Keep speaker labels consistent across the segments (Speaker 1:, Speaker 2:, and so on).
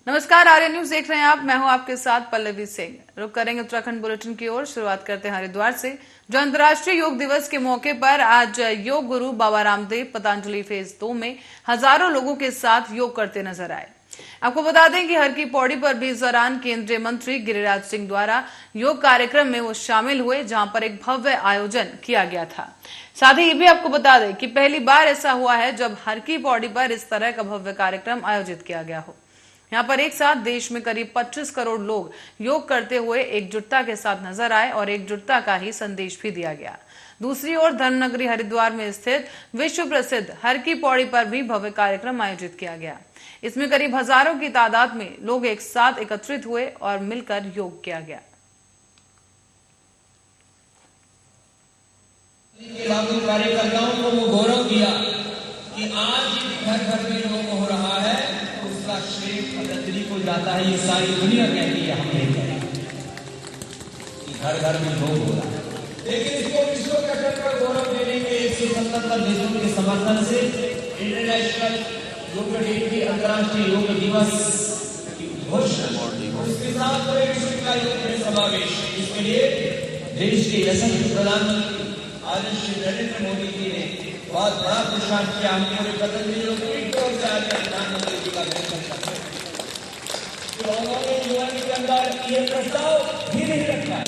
Speaker 1: नमस्कार, आर्य न्यूज देख रहे हैं आप। मैं हूं आपके साथ पल्लवी सिंह। रुक करेंगे उत्तराखंड बुलेटिन की ओर। शुरुआत करते हैं हरिद्वार से, जो अंतर्राष्ट्रीय योग दिवस के मौके पर आज योग गुरु बाबा रामदेव पतंजलि फेज 2 में हजारों लोगों के साथ योग करते नजर आए। आपको बता दें कि हर की पौड़ी पर भी इस दौरान केंद्रीय मंत्री गिरिराज सिंह द्वारा योग कार्यक्रम में वो शामिल हुए, जहां पर एक भव्य आयोजन किया गया था। साथ ही ये भी आपको बता दें कि पहली बार ऐसा हुआ है जब हर की पौड़ी पर इस तरह का भव्य कार्यक्रम आयोजित किया गया हो। यहाँ पर एक साथ देश में करीब 25 करोड़ लोग योग करते हुए एकजुटता के साथ नजर आए और एकजुटता का ही संदेश भी दिया गया। दूसरी ओर धर्मनगरी हरिद्वार में स्थित विश्व प्रसिद्ध हर की पौड़ी पर भी भव्य कार्यक्रम आयोजित किया गया। इसमें करीब हजारों की तादाद में लोग एक साथ एकत्रित हुए और मिलकर योग किया गया।
Speaker 2: कार्यकर्ताओं को वो गौरव दिया कि आज घर घर में योग हो रहा है, उसका श्रेय पतंजलि को जाता है। ये सारी दुनिया कहती है हम नहीं करेंगे कि घर घर में योग हो रहा है, लेकिन इसको विश्व के स्तर पर गौरव देने के 177 देशों के समर्थन से इंटरनेशनल योग डे की अंतर्राष्ट्रीय योग दिवस की घोषणा, उसके साथ पूरे विश्व का योग में समावेश। इसके लिए देश के यशस्वी प्रधानमंत्री आदरणीय श्री नरेंद्र मोदी जी ने बहुत बड़ा पुरस्कार किया। हम पूरे पतंजलि योग की ओर से आदरणीय प्रधानमंत्री जी का दर्शन करते हैं। तो उन्होंने यूएन के अंदर ये प्रस्ताव भी नहीं रखा है।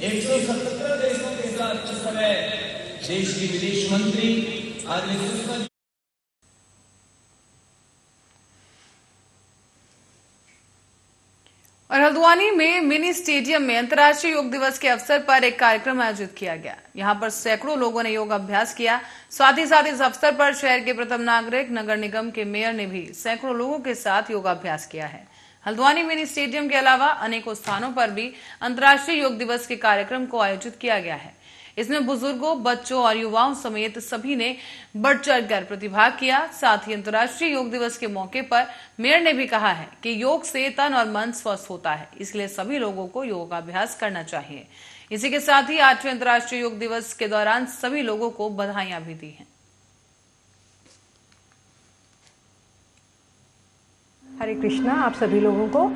Speaker 2: 177 देशों के साथ इस समय देश की विदेश मंत्री आदरणीय सुषमा
Speaker 1: और हल्द्वानी में मिनी स्टेडियम में अंतर्राष्ट्रीय योग दिवस के अवसर पर एक कार्यक्रम आयोजित किया गया। यहां पर सैकड़ों लोगों ने योग अभ्यास किया। साथ ही इस अवसर पर शहर के प्रथम नागरिक, नगर निगम के मेयर ने भी सैकड़ों लोगों के साथ योगाभ्यास किया है। हल्द्वानी मिनी स्टेडियम के अलावा अनेकों स्थानों पर भी अंतर्राष्ट्रीय योग दिवस के कार्यक्रम को आयोजित किया गया है। इसमें बुजुर्गों, बच्चों और युवाओं समेत सभी ने बढ़ चढ़कर प्रतिभाग किया। साथ ही अंतर्राष्ट्रीय योग दिवस के मौके पर मेयर ने भी कहा है कि योग से तन और मन स्वस्थ होता है, इसलिए सभी लोगों को योगाभ्यास करना चाहिए। इसी के साथ ही 8वें अंतर्राष्ट्रीय योग दिवस के दौरान सभी लोगों को बधाइयां भी दी हैं।
Speaker 3: हरे कृष्णा। आप सभी लोगों को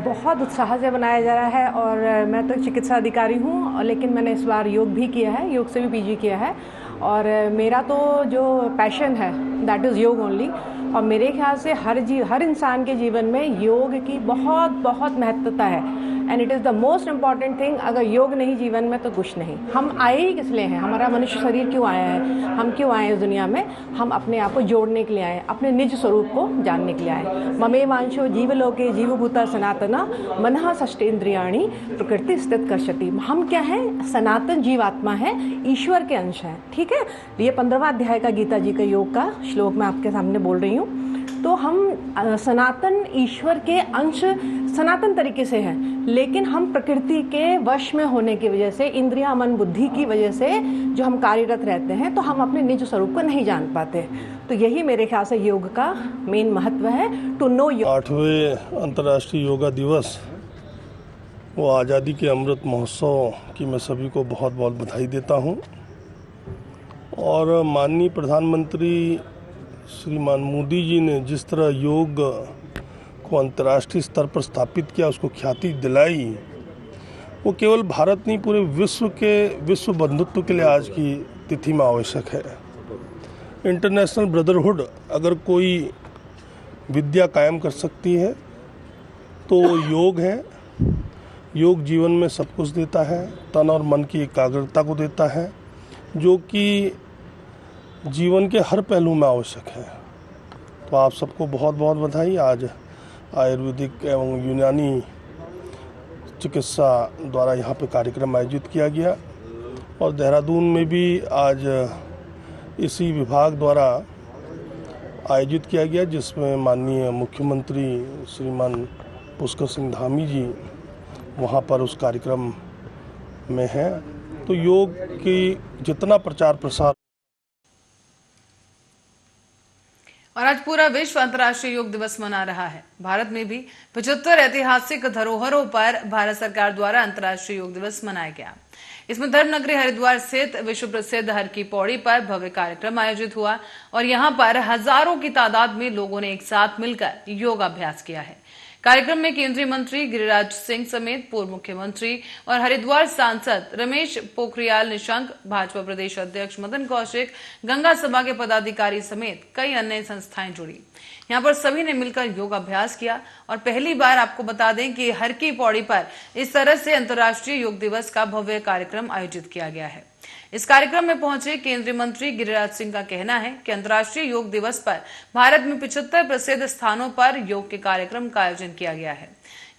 Speaker 3: बहुत उत्साह से मनाया जा रहा है और मैं तो चिकित्सा अधिकारी हूँ, लेकिन मैंने इस बार योग भी किया है, योग से भी पीजी किया है। और मेरा तो जो पैशन है दैट इज़ योग ओनली। और मेरे ख्याल से हर इंसान के जीवन में योग की बहुत बहुत महत्वता है and it is the most important thing. अगर योग नहीं जीवन में तो कुछ नहीं। हम आए ही किस लिए हैं? हमारा मनुष्य शरीर क्यों आया है? हम क्यों आए इस दुनिया में? हम अपने आप को जोड़ने के लिए आए, अपने निज स्वरूप को जानने के लिए आए। ममेवांशो जीवलोके जीवभूता सनातना मनः षष्ठेन्द्रियाणि प्रकृति स्थित कर्षति। हम क्या है? सनातन जीवात्मा है, ईश्वर के अंश हैं। ठीक है, ये 15वां अध्याय का गीता जी का योग का श्लोक मैं आपके सामने बोल रही हूँ। तो हम सनातन ईश्वर के अंश सनातन तरीके से हैं, लेकिन हम प्रकृति के वश में होने की वजह से, इंद्रिया मन बुद्धि की वजह से जो हम कार्यरत रहते हैं, तो हम अपने निज स्वरूप को नहीं जान पाते। तो यही मेरे ख्याल से योग का मेन महत्व है, टू नो योग।
Speaker 4: 8वें अंतर्राष्ट्रीय योगा दिवस वो आज़ादी के अमृत महोत्सव की मैं सभी को बहुत बहुत बधाई देता हूँ। और माननीय प्रधानमंत्री श्रीमान मोदी जी ने जिस तरह योग को अंतर्राष्ट्रीय स्तर पर स्थापित किया, उसको ख्याति दिलाई, वो केवल भारत नहीं पूरे विश्व बंधुत्व के लिए आज की तिथि में आवश्यक है। इंटरनेशनल ब्रदरहुड अगर कोई विद्या कायम कर सकती है तो योग है। योग जीवन में सब कुछ देता है, तन और मन की एकाग्रता को देता है, जो कि जीवन के हर पहलू में आवश्यक है। तो आप सबको बहुत बहुत बधाई। आज आयुर्वेदिक एवं यूनानी चिकित्सा द्वारा यहाँ पे कार्यक्रम आयोजित किया गया और देहरादून में भी आज इसी विभाग द्वारा आयोजित किया गया, जिसमें माननीय मुख्यमंत्री श्रीमान पुष्कर सिंह धामी जी वहाँ पर उस कार्यक्रम में हैं। तो योग की जितना प्रचार प्रसार।
Speaker 1: और आज पूरा विश्व अंतर्राष्ट्रीय योग दिवस मना रहा है। भारत में भी 75 ऐतिहासिक धरोहरों पर भारत सरकार द्वारा अंतर्राष्ट्रीय योग दिवस मनाया गया। इसमें धर्मनगरी हरिद्वार स्थित विश्व प्रसिद्ध हर की पौड़ी पर भव्य कार्यक्रम आयोजित हुआ और यहां पर हजारों की तादाद में लोगों ने एक साथ मिलकर योगाभ्यास किया है। कार्यक्रम में केंद्रीय मंत्री गिरिराज सिंह समेत पूर्व मुख्यमंत्री और हरिद्वार सांसद रमेश पोखरियाल निशंक, भाजपा प्रदेश अध्यक्ष मदन कौशिक, गंगा सभा के पदाधिकारी समेत कई अन्य संस्थाएं जुड़ी। यहां पर सभी ने मिलकर योगाभ्यास किया और पहली बार आपको बता दें कि हर की पौड़ी पर इस तरह से अंतर्राष्ट्रीय योग दिवस का भव्य कार्यक्रम आयोजित किया गया है। इस कार्यक्रम में पहुंचे केंद्रीय मंत्री गिरिराज सिंह का कहना है कि अंतर्राष्ट्रीय योग दिवस पर भारत में 75 प्रसिद्ध स्थानों पर योग के कार्यक्रम का आयोजन किया गया है।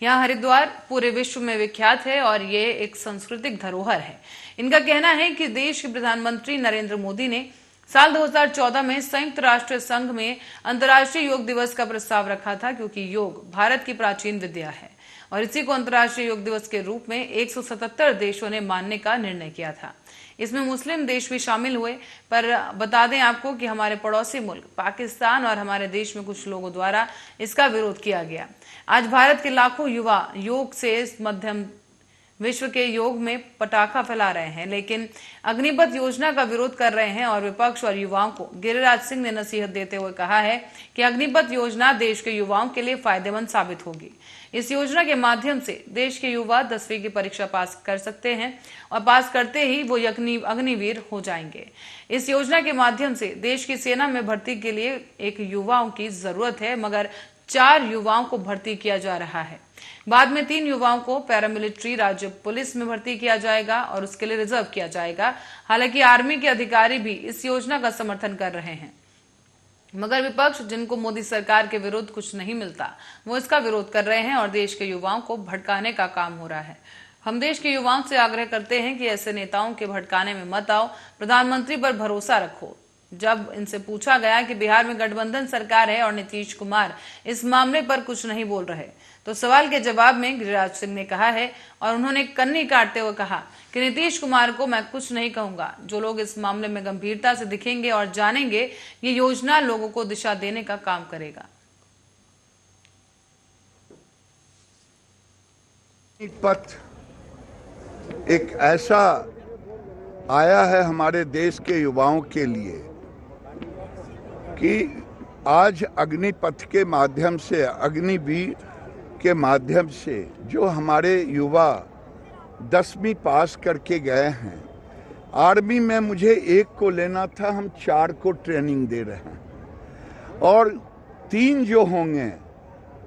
Speaker 1: यहाँ हरिद्वार पूरे विश्व में विख्यात है और ये एक सांस्कृतिक धरोहर है। इनका कहना है कि देश के प्रधानमंत्री नरेंद्र मोदी ने साल 2014 में संयुक्त राष्ट्र संघ में अंतर्राष्ट्रीय योग दिवस का प्रस्ताव रखा था, क्योंकि योग भारत की प्राचीन विद्या है और इसी को अंतर्राष्ट्रीय योग दिवस के रूप में 177 देशों ने मानने का निर्णय किया था। इसमें मुस्लिम देश भी शामिल हुए, पर बता दें आपको कि हमारे पड़ोसी मुल्क पाकिस्तान और हमारे देश में कुछ लोगों द्वारा इसका विरोध किया गया। आज भारत के लाखों युवा योग से मध्यम विश्व के योग में पटाखा फैला रहे हैं, लेकिन अग्निपथ योजना का विरोध कर रहे हैं और विपक्ष और युवाओं को गिरिराज सिंह ने नसीहत देते हुए कहा है कि अग्निपथ योजना देश के युवाओं के लिए फायदेमंद साबित होगी। इस योजना के माध्यम से देश के युवा 10वीं की परीक्षा पास कर सकते हैं और पास करते ही वो अग्निवीर हो जाएंगे। इस योजना के माध्यम से देश की सेना में भर्ती के लिए एक युवाओं की जरूरत है, मगर 4 युवाओं को भर्ती किया जा रहा है। बाद में 3 युवाओं को पैरामिलिट्री राज्य पुलिस में भर्ती किया जाएगा और उसके लिए रिजर्व किया जाएगा। हालांकि आर्मी के अधिकारी भी इस योजना का समर्थन कर रहे हैं, मगर विपक्ष, जिनको मोदी सरकार के विरुद्ध कुछ नहीं मिलता, वो इसका विरोध कर रहे हैं और देश के युवाओं को भटकाने का काम हो रहा है। हम देश के युवाओं से आग्रह करते हैं कि ऐसे नेताओं के भटकाने में मत आओ, प्रधानमंत्री पर भरोसा रखो। जब इनसे पूछा गया कि बिहार में गठबंधन सरकार है और नीतीश कुमार इस मामले पर कुछ नहीं बोल रहे, तो सवाल के जवाब में गिरिराज सिंह ने कहा है और उन्होंने कन्नी काटते हुए कहा कि नीतीश कुमार को मैं कुछ नहीं कहूंगा। जो लोग इस मामले में गंभीरता से दिखेंगे और जानेंगे, ये योजना लोगों को दिशा देने का काम करेगा।
Speaker 5: पथ एक ऐसा आया है हमारे देश के युवाओं के लिए कि आज अग्निपथ के माध्यम से, अग्निवीर के माध्यम से जो हमारे युवा 10वीं पास करके गए हैं, आर्मी में मुझे 1 को लेना था, हम 4 को ट्रेनिंग दे रहे हैं और 3 जो होंगे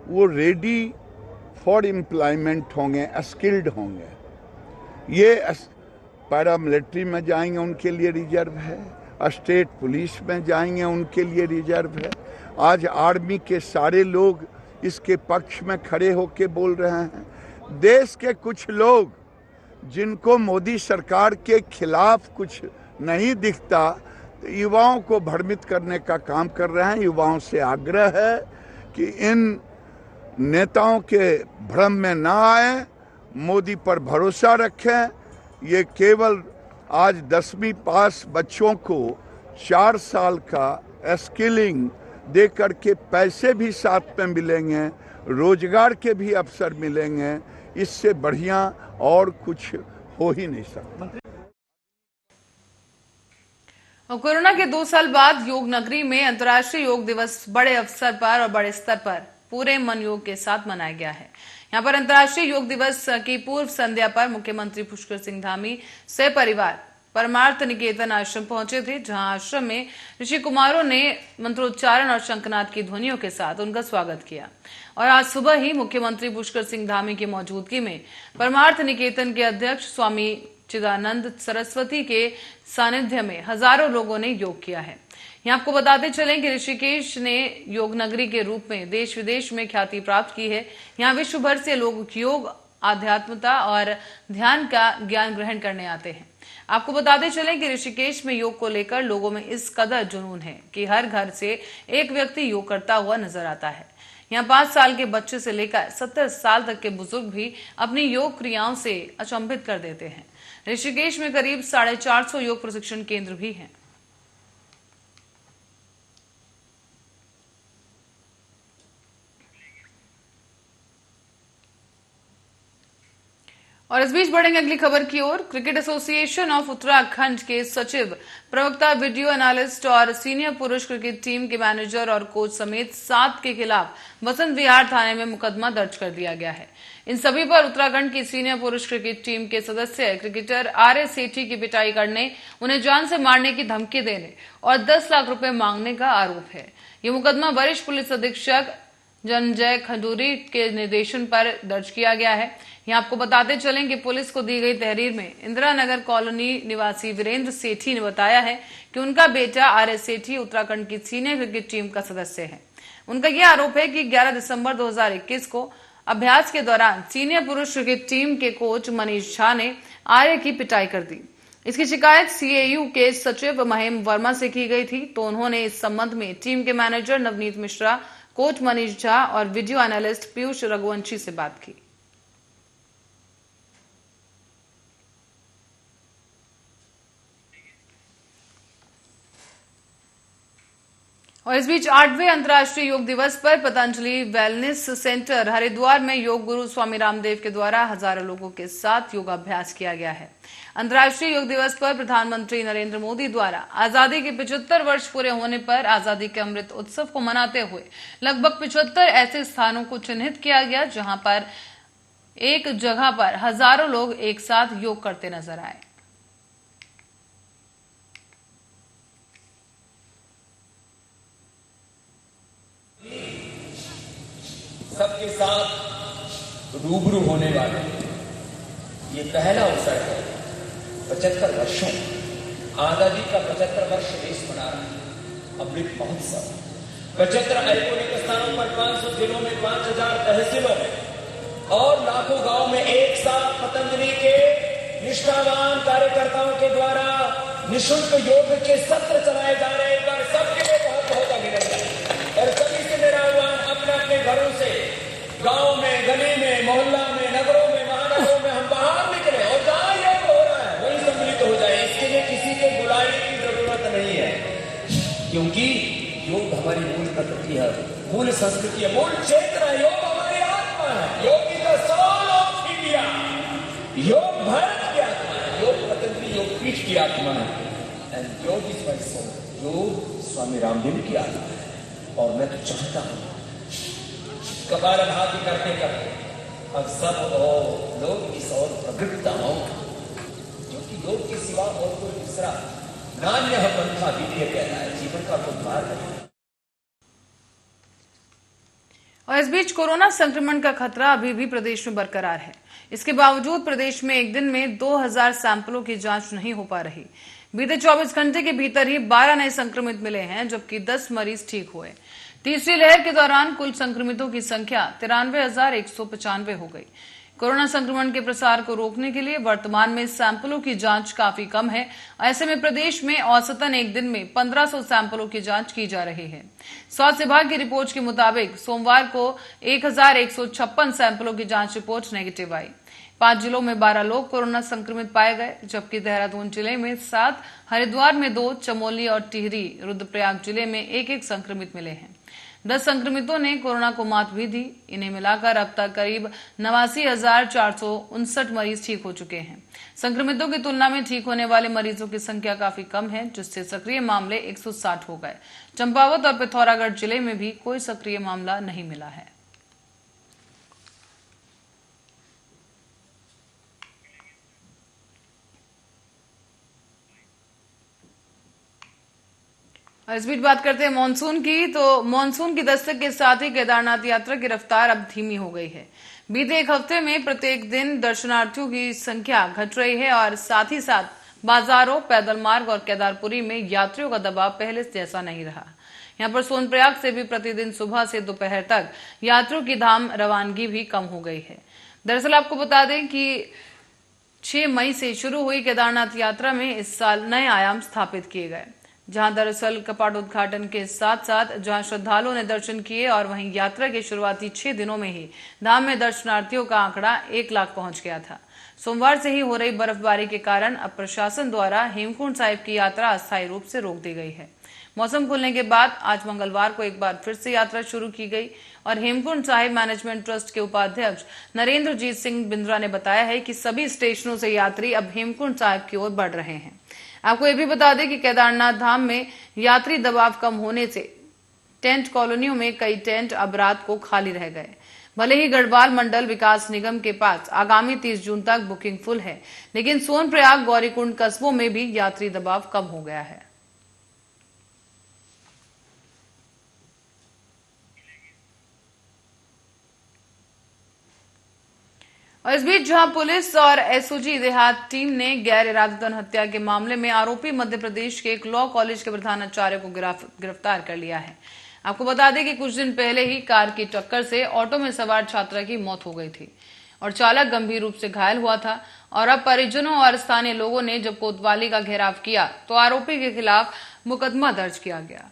Speaker 5: वो रेडी फॉर एम्प्लॉयमेंट होंगे, स्किल्ड होंगे। ये पैरामिलिट्री में जाएंगे, उनके लिए रिजर्व है, स्टेट पुलिस में जाएंगे, उनके लिए रिजर्व है। आज आर्मी के सारे लोग इसके पक्ष में खड़े होकर बोल रहे हैं। देश के कुछ लोग जिनको मोदी सरकार के खिलाफ कुछ नहीं दिखता, तो युवाओं को भ्रमित करने का काम कर रहे हैं। युवाओं से आग्रह है कि इन नेताओं के भ्रम में ना आए, मोदी पर भरोसा रखें। ये केवल आज 10वीं पास बच्चों को 4 साल का स्किलिंग दे करके पैसे भी साथ में मिलेंगे, रोजगार के भी अवसर मिलेंगे। इससे बढ़िया और कुछ हो ही नहीं सकता।
Speaker 1: कोरोना के 2 साल बाद योग नगरी में अंतर्राष्ट्रीय योग दिवस बड़े अवसर पर और बड़े स्तर पर पूरे मन योग के साथ मनाया गया है। यहाँ पर अंतर्राष्ट्रीय योग दिवस की पूर्व संध्या पर मुख्यमंत्री पुष्कर सिंह धामी से परिवार परमार्थ निकेतन आश्रम पहुंचे थे, जहां आश्रम में ऋषि कुमारों ने मंत्रोच्चारण और शंखनाद की ध्वनियों के साथ उनका स्वागत किया। और आज सुबह ही मुख्यमंत्री पुष्कर सिंह धामी की मौजूदगी में परमार्थ निकेतन के अध्यक्ष स्वामी चिदानंद सरस्वती के सानिध्य में हजारों लोगों ने योग किया है। यहाँ आपको बताते चलें कि ऋषिकेश ने योग नगरी के रूप में देश विदेश में ख्याति प्राप्त की है। यहाँ विश्व भर से लोग योग, आध्यात्मता और ध्यान का ज्ञान ग्रहण करने आते हैं। आपको बताते चलें कि ऋषिकेश में योग को लेकर लोगों में इस कदर जुनून है कि हर घर से एक व्यक्ति योग करता हुआ नजर आता है। यहाँ 5 साल के बच्चे से लेकर 70 साल तक के बुजुर्ग भी अपनी योग क्रियाओं से अचंभित कर देते हैं। ऋषिकेश में करीब 450 योग प्रशिक्षण केंद्र भी हैं। और इस बीच बढ़ेंगे अगली खबर की ओर। क्रिकेट एसोसिएशन ऑफ उत्तराखंड के सचिव, प्रवक्ता, वीडियो एनालिस्ट और सीनियर पुरुष क्रिकेट टीम के मैनेजर और कोच समेत 7 के खिलाफ बसंत विहार थाने में मुकदमा दर्ज कर दिया गया है। इन सभी पर उत्तराखंड की सीनियर पुरुष क्रिकेट टीम के सदस्य क्रिकेटर आर.एस. सेठी की पिटाई करने, उन्हें जान से मारने की धमकी देने और 10 लाख रुपए मांगने का आरोप है। ये मुकदमा वरिष्ठ पुलिस अधीक्षक जनजय खंडूरी के निर्देशन पर दर्ज किया गया है। यहाँ आपको बताते चलें कि पुलिस को दी गई तहरीर में इंदिरा नगर कॉलोनी निवासी वीरेंद्र सेठी ने बताया है कि उनका बेटा आर.एस. सेठी उत्तराखंड की सीनियर क्रिकेट टीम का सदस्य है। उनका यह आरोप है कि 11 दिसंबर 2021 को अभ्यास के दौरान सीनियर पुरुष क्रिकेट टीम के कोच मनीष झा ने आर्य की पिटाई कर दी। इसकी शिकायत सीएयू के सचिव महेम वर्मा से की गई थी, तो उन्होंने इस संबंध में टीम के मैनेजर नवनीत मिश्रा, कोच मनीष झा और वीडियो एनालिस्ट पीयूष रघुवंशी से बात की। और इस बीच 8वें अंतर्राष्ट्रीय योग दिवस पर पतंजलि वेलनेस सेंटर हरिद्वार में योग गुरु स्वामी रामदेव के द्वारा हजारों लोगों के साथ योगाभ्यास किया गया है। अंतर्राष्ट्रीय योग दिवस पर प्रधानमंत्री नरेंद्र मोदी द्वारा आजादी के 75 वर्ष पूरे होने पर आजादी के अमृत उत्सव को मनाते हुए लगभग 75 ऐसे स्थानों को चिन्हित किया गया, जहां पर एक जगह पर हजारों लोग एक साथ योग करते नजर आए।
Speaker 2: सबके साथ रूबरू होने वाले ये पहला अवसर है। 75 वर्षों आजादी का 75 वर्ष देश मना रहा है। अमृत महोत्सव 75 आइकोनिक स्थानों पर 500 जिलों में 5000 तहसीलों में और लाखों गांव में एक साथ पतंजलि के निष्ठावान कार्यकर्ताओं के द्वारा निःशुल्क योग के सत्र चलाए जा रहे हैं। पर सबके लिए बहुत बहुत अभिनंदन और सभी से मेरा आह्वान, अपने अपने घरों से, गांव में, गली में, मोहल्ला में, नगरों में, महानगरों में हम बाहर निकले और जहां योग हो रहा है वहीं सम्मिलित हो जाए। इसके लिए किसी के बुलाने की जरूरत नहीं है, क्योंकि योग हमारी मूल प्रकृति है, मूल संस्कृति है, मूल क्षेत्र है। योग हमारी आत्मा है। Yoga is the soul of India. योग भारत की आत्मा है। योग पतंजलि योग पीठ की आत्मा है। एंड योग इज माय सोल। योग स्वामी रामदेव की आत्मा है। और मैं तो चाहता हूं कपालभाति करते करते अब सब लोग इस और प्रवृत्त हों, क्योंकि योग के सिवा और कोई दूसरा नान्य पंथा द्वितीय कहना है, जीवन का कोई मार्ग नहीं।
Speaker 1: और इस बीच कोरोना संक्रमण का खतरा अभी भी प्रदेश में बरकरार है। इसके बावजूद प्रदेश में एक दिन में 2000 सैंपलों की जांच नहीं हो पा रही। बीते 24 घंटे के भीतर ही 12 नए संक्रमित मिले हैं, जबकि 10 मरीज ठीक हुए। तीसरी लहर के दौरान कुल संक्रमितों की संख्या 93,195 हो गई। कोरोना संक्रमण के प्रसार को रोकने के लिए वर्तमान में सैंपलों की जांच काफी कम है। ऐसे में प्रदेश में औसतन एक दिन में 1500 सैंपलों की जांच की जा रही है। स्वास्थ्य विभाग की रिपोर्ट के मुताबिक सोमवार को 1156 सैंपलों की जांच रिपोर्ट नेगेटिव आई। 5 जिलों में 12 लोग कोरोना संक्रमित पाए गए, जबकि देहरादून जिले में 7, हरिद्वार में 2, चमोली और टिहरी, रुद्रप्रयाग जिले में 1-1 संक्रमित मिले हैं। 10 संक्रमितों ने कोरोना को मात भी दी। इन्हें मिलाकर अब तक करीब 89,459 मरीज ठीक हो चुके हैं। संक्रमितों की तुलना में ठीक होने वाले मरीजों की संख्या काफी कम है, जिससे सक्रिय मामले 160 हो गए। चंपावत और पिथौरागढ़ जिले में भी कोई सक्रिय मामला नहीं मिला है। और इस बीच बात करते हैं मानसून की। तो मानसून की दस्तक के साथ ही केदारनाथ यात्रा की रफ्तार अब धीमी हो गई है। बीते एक हफ्ते में प्रत्येक दिन दर्शनार्थियों की संख्या घट रही है और साथ ही साथ बाजारों, पैदल मार्ग और केदारपुरी में यात्रियों का दबाव पहले जैसा नहीं रहा। यहाँ पर सोनप्रयाग से भी प्रतिदिन सुबह से दोपहर तक यात्रियों की धाम रवानगी भी कम हो गई है। दरअसल आपको बता दें कि 6 मई से शुरू हुई केदारनाथ यात्रा में इस साल नए आयाम स्थापित किए गए, जहां दरअसल कपाटोद्घाटन के साथ साथ जहां श्रद्धालुओं ने दर्शन किए और वहीं यात्रा के शुरुआती 6 दिनों में ही धाम में दर्शनार्थियों का आंकड़ा 1 लाख पहुंच गया था। सोमवार से ही हो रही बर्फबारी के कारण अब प्रशासन द्वारा हेमकुंड साहिब की यात्रा अस्थायी रूप से रोक दी गई है। मौसम खुलने के बाद आज मंगलवार को एक बार फिर से यात्रा शुरू की गई और हेमकुंड साहिब मैनेजमेंट ट्रस्ट के उपाध्यक्ष नरेंद्रजीत सिंह बिंद्रा ने बताया है कि सभी स्टेशनों से यात्री अब हेमकुंड साहिब की ओर बढ़ रहे हैं। आपको यह भी बता दें कि केदारनाथ धाम में यात्री दबाव कम होने से टेंट कॉलोनियों में कई टेंट अब रात को खाली रह गए। भले ही गढ़वाल मंडल विकास निगम के पास आगामी 30 जून तक बुकिंग फुल है, लेकिन सोनप्रयाग गौरीकुंड कस्बों में भी यात्री दबाव कम हो गया है। और इस बीच जहां पुलिस और एसओजी देहात टीम ने गैर इरादतन हत्या के मामले में आरोपी मध्य प्रदेश के एक लॉ कॉलेज के प्रधानाचार्य को गिरफ्तार कर लिया है। आपको बता दें कि कुछ दिन पहले ही कार की टक्कर से ऑटो में सवार छात्रा की मौत हो गई थी और चालक गंभीर रूप से घायल हुआ था। और अब परिजनों और स्थानीय लोगों ने जब कोतवाली का घेराव किया तो आरोपी के खिलाफ मुकदमा दर्ज किया गया।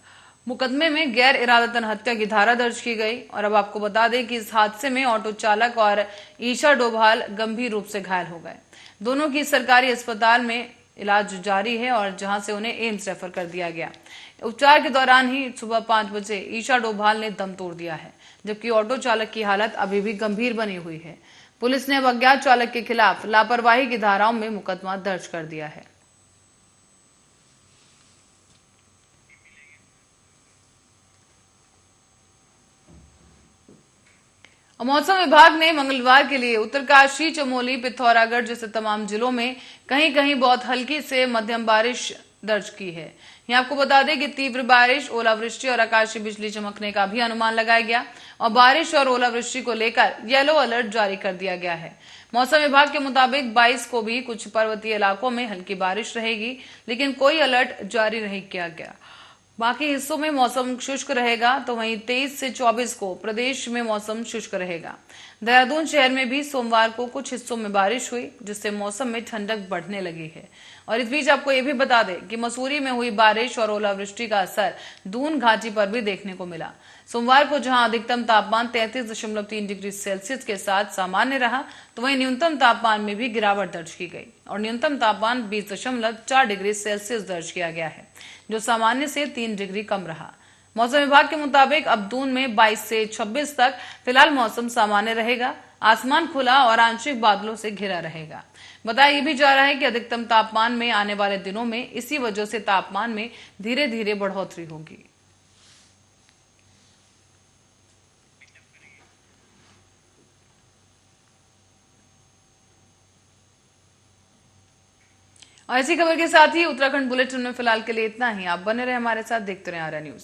Speaker 1: मुकदमे में गैर इरादतन हत्या की धारा दर्ज की गई। और अब आपको बता दें कि इस हादसे में ऑटो चालक और ईशा डोभाल गंभीर रूप से घायल हो गए। दोनों की सरकारी अस्पताल में इलाज जारी है और जहां से उन्हें एम्स रेफर कर दिया गया। उपचार के दौरान ही सुबह 5 बजे ईशा डोभाल ने दम तोड़ दिया है, जबकि ऑटो चालक की हालत अभी भी गंभीर बनी हुई है। पुलिस ने अब अज्ञात चालक के खिलाफ लापरवाही की धाराओं में मुकदमा दर्ज कर दिया है। मौसम विभाग ने मंगलवार के लिए उत्तरकाशी, चमोली, पिथौरागढ़ जैसे तमाम जिलों में कहीं कहीं बहुत हल्की से मध्यम बारिश दर्ज की है। यहाँ आपको बता दें कि तीव्र बारिश, ओलावृष्टि और आकाशीय बिजली चमकने का भी अनुमान लगाया गया और बारिश और ओलावृष्टि को लेकर येलो अलर्ट जारी कर दिया गया है। मौसम विभाग के मुताबिक 22 को भी कुछ पर्वतीय इलाकों में हल्की बारिश रहेगी, लेकिन कोई अलर्ट जारी नहीं किया गया। बाकी हिस्सों में मौसम शुष्क रहेगा, तो वहीं 23 से 24 को प्रदेश में मौसम शुष्क रहेगा। देहरादून शहर में भी सोमवार को कुछ हिस्सों में बारिश हुई, जिससे मौसम में ठंडक बढ़ने लगी है। और इस बीच आपको ये भी बता दें कि मसूरी में हुई बारिश और ओलावृष्टि का असर दून घाटी पर भी देखने को मिला। सोमवार को जहां अधिकतम तापमान 33.3 डिग्री सेल्सियस के साथ सामान्य रहा, तो वहीं न्यूनतम तापमान में भी गिरावट दर्ज की गई और न्यूनतम तापमान 20.4 डिग्री सेल्सियस दर्ज किया गया है, जो सामान्य से 3 डिग्री कम रहा। मौसम विभाग के मुताबिक अब दून में 22 से 26 तक फिलहाल मौसम सामान्य रहेगा। आसमान खुला और आंशिक बादलों से घिरा रहेगा। बताया यह भी जा रहा है कि अधिकतम तापमान में आने वाले दिनों में इसी वजह से तापमान में धीरे धीरे बढ़ोतरी होगी। और इसी खबर के साथ ही उत्तराखंड बुलेटिन में फिलहाल के लिए इतना ही। आप बने रहे हमारे साथ, देखते रहे आर्या न्यूज।